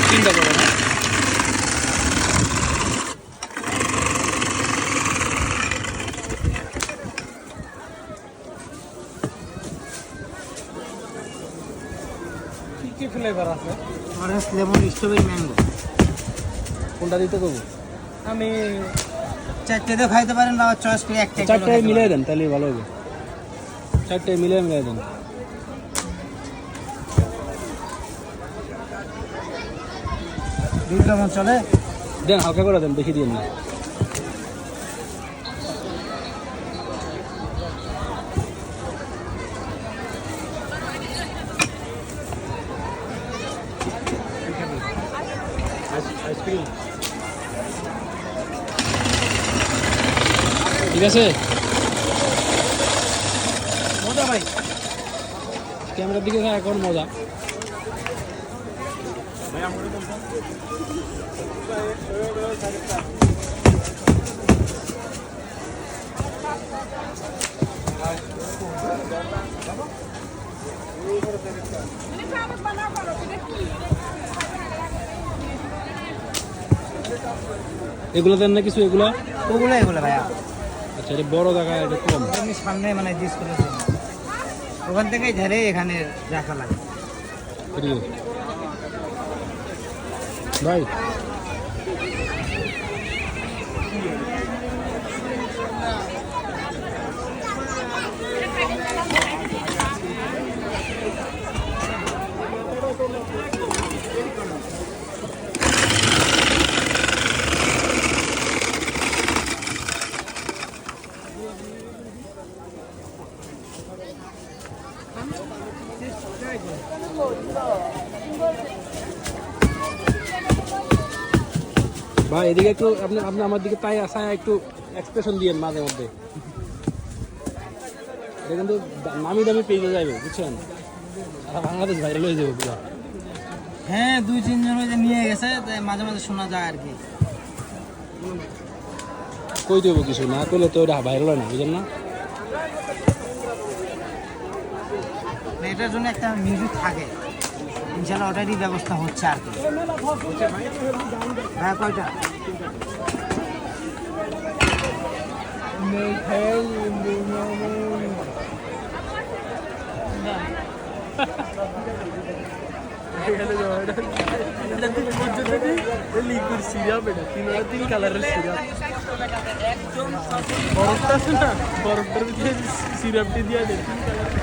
তিনটা দেবো না? কি কি ফ্লেভার আছে? Orange, lemon, strawberry, mango. কোনটা দিতে করবো? আমি চারটেতেও খাইতে পারেন বা চয়েস করে একটা চারটায় মিলিয়ে দেন, তাহলে ভালো হবে। চারটায় মিলিয়ে দেন। দুধ কেমন চলে? দেন, হালকা করে দেন, বেশি দিন না। আইসক্রিম ঠিক আছে। মজা ভাই, ক্যামেরার দিকে এখন মজা। এগুলো দেন না কিছু? এগুলো এগুলো ভাইয়া। আচ্ছা, এটা বড় জায়গা, এটা কম। আমি সামনে মানে ডিস করেছি, ওখান থেকেই ঝাড়ে এখানে রাখা লাগে। ভাই ভাই এদিকে একটু আপনি আপনি আমার দিকে তাই আসায় একটু এক্সপ্রেশন দিয়েন মাঝে মধ্যে। এটা কিন্তু নামি দামি পেয়ে যাবে, বুঝছেন? সারা বাংলাদেশ ভাইরাল হয়ে যাবে পুরো। হ্যাঁ, 2-3 জন ওই যে নিয়ে গেছে, তাই মাঝে মাঝে শোনা যায় আর কি। কই দেবো কিছু না করলে তো ওটা ভাইরাল হয় না, বুঝলেন না? এটার জন্য একটা মিউজিক থাকে, ইনশাল্লাহ ওটারই ব্যবস্থা হচ্ছে আর কি। হ্যাঁ, কয়টা? লিকুইড সিরাপ, এটা 3 কালারের সিরাপ। বরফটা আছে না, বরফটার ভিতরে সিরাপটি দিয়ে দেয় 3 কালারের।